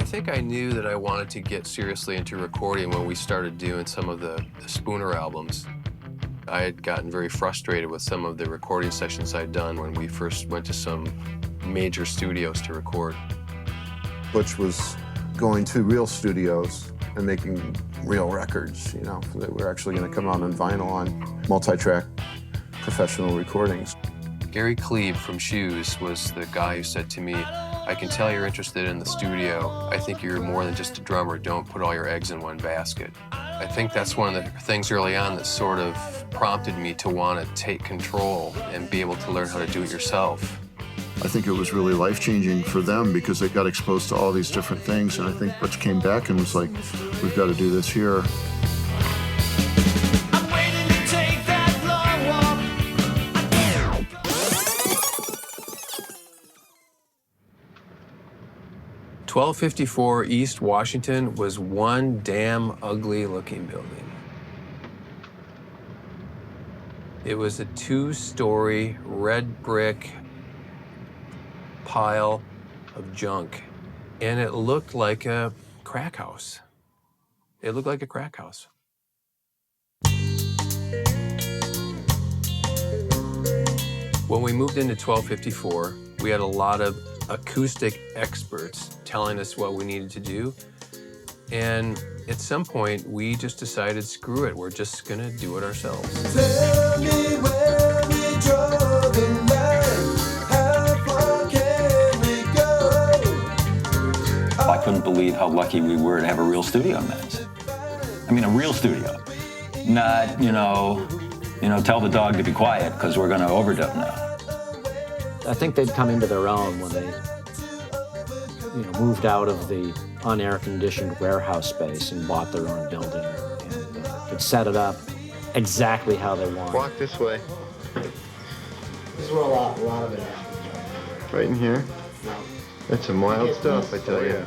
I think I knew that I wanted to get seriously into recording when we started doing some of the Spooner albums. I had gotten very frustrated with some of the recording sessions I'd done when we first went to some major studios to record. Butch was going to real studios and making real records, you know, that were actually going to come out on vinyl on multi-track professional recordings. Gary Cleve from Shoes was the guy who said to me, I can tell you're interested in the studio. I think you're more than just a drummer. Don't put all your eggs in one basket. I think that's one of the things early on that sort of prompted me to want to take control and be able to learn how to do it yourself. I think it was really life-changing for them because they got exposed to all these different things, and I think Butch came back and was like, we've got to do this here. 1254 East Washington was one damn ugly-looking building. It was a two-story red brick pile of junk, and it looked like a crack house. It looked like a crack house. When we moved into 1254, we had a lot of acoustic experts telling us what we needed to do. And at some point, we just decided, screw it, we're just gonna do it ourselves. Tell me where we draw the line, how far can we go? I couldn't believe how lucky we were to have a real studio in Venice. I mean, a real studio. Not, tell the dog to be quiet because we're gonna overdub now. I think they'd come into their own when they, moved out of the unair-conditioned warehouse space and bought their own building and could set it up exactly how they wanted. Walk this way. This is where a lot of it happens. Right in here? That's some wild stuff, I tell you.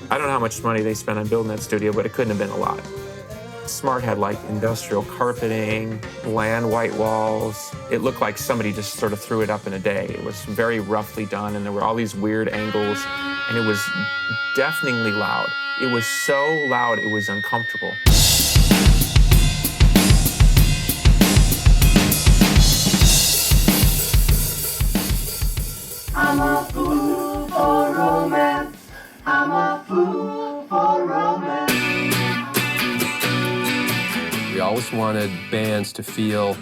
I don't know how much money they spent on building that studio, but it couldn't have been a lot. Smart had like industrial carpeting, bland white walls. It looked like somebody just sort of threw it up in a day. It was very roughly done, and there were all these weird angles, and it was deafeningly loud. It was so loud, it was uncomfortable. I'm a fool for romance. I'm a fool for romance. We always wanted bands to feel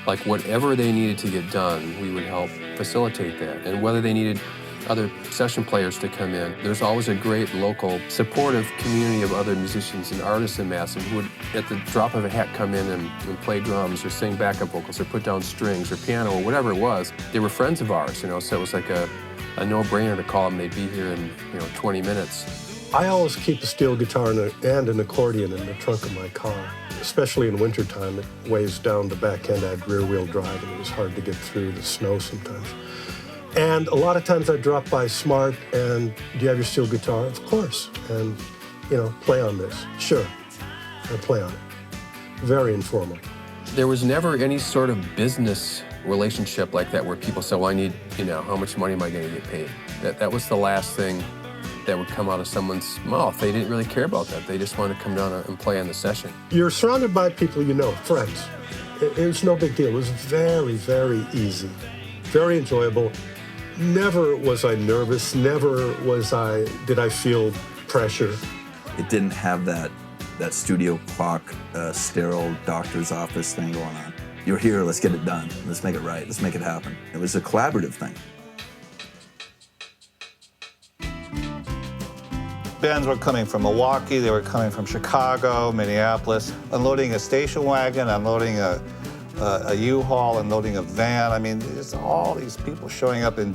like whatever they needed to get done, we would help facilitate that. And whether they needed other session players to come in, there's always a great local supportive community of other musicians and artists in Madison who would, at the drop of a hat, come in and play drums or sing backup vocals or put down strings or piano or whatever it was. They were friends of ours, so it was like a no-brainer to call them. They'd be here in 20 minutes. I always keep a steel guitar and an accordion in the trunk of my car. Especially in wintertime, it weighs down the back end. I had rear-wheel drive, and it was hard to get through the snow sometimes. And a lot of times I'd drop by Smart, and do you have your steel guitar? Of course. And, play on this. Sure. I play on it. Very informal. There was never any sort of business relationship like that where people said, well, I need, how much money am I going to get paid? That was the last thing that would come out of someone's mouth. They didn't really care about that. They just wanted to come down and play on the session. You're surrounded by people friends. It was no big deal. It was very, very easy, very enjoyable. Never was I nervous. Never did I feel pressure. It didn't have that studio clock, sterile doctor's office thing going on. You're here, let's get it done. Let's make it right. Let's make it happen. It was a collaborative thing. Bands were coming from Milwaukee, they were coming from Chicago, Minneapolis, unloading a station wagon, unloading a U-Haul, unloading a van. I mean, there's all these people showing up in,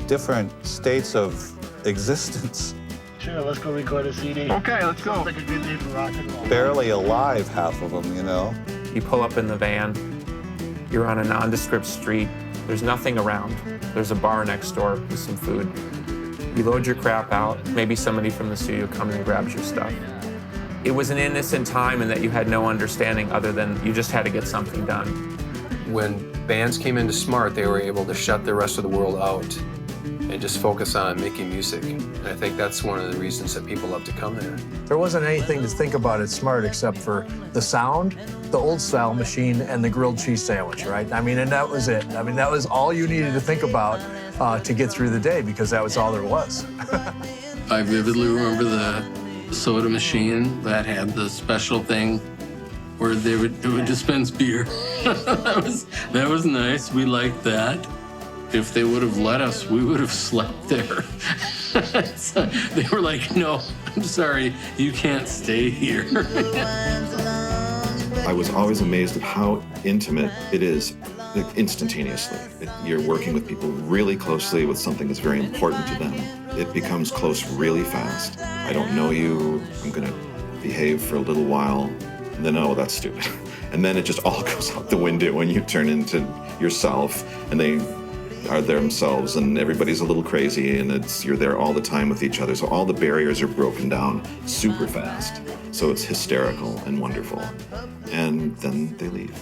different states of existence. Sure, let's go record a CD. Okay, let's go. Sounds like a good day for rock and roll. Barely alive, half of them, You pull up in the van, you're on a nondescript street, there's nothing around. There's a bar next door with some food. You load your crap out, maybe somebody from the studio comes and grabs your stuff. It was an innocent time in that you had no understanding other than you just had to get something done. When bands came into Smart, they were able to shut the rest of the world out and just focus on making music. And I think that's one of the reasons that people love to come there. There wasn't anything to think about at Smart except for the sound, the old style machine, and the grilled cheese sandwich, right? I mean, and that was it. I mean, that was all you needed to think about to get through the day, because that was all there was. I vividly remember the soda machine that had the special thing where it would dispense beer. that was nice. We liked that. If they would have let us, we would have slept there. So they were like, no, I'm sorry, you can't stay here. I was always amazed at how intimate it is, like, instantaneously. You're working with people really closely with something that's very important to them. It becomes close really fast. I don't know you, I'm gonna behave for a little while, and then, oh, that's stupid. And then it just all goes out the window when you turn into yourself, and they are themselves, and everybody's a little crazy, and you're there all the time with each other. So all the barriers are broken down super fast. So it's hysterical and wonderful. And then they leave.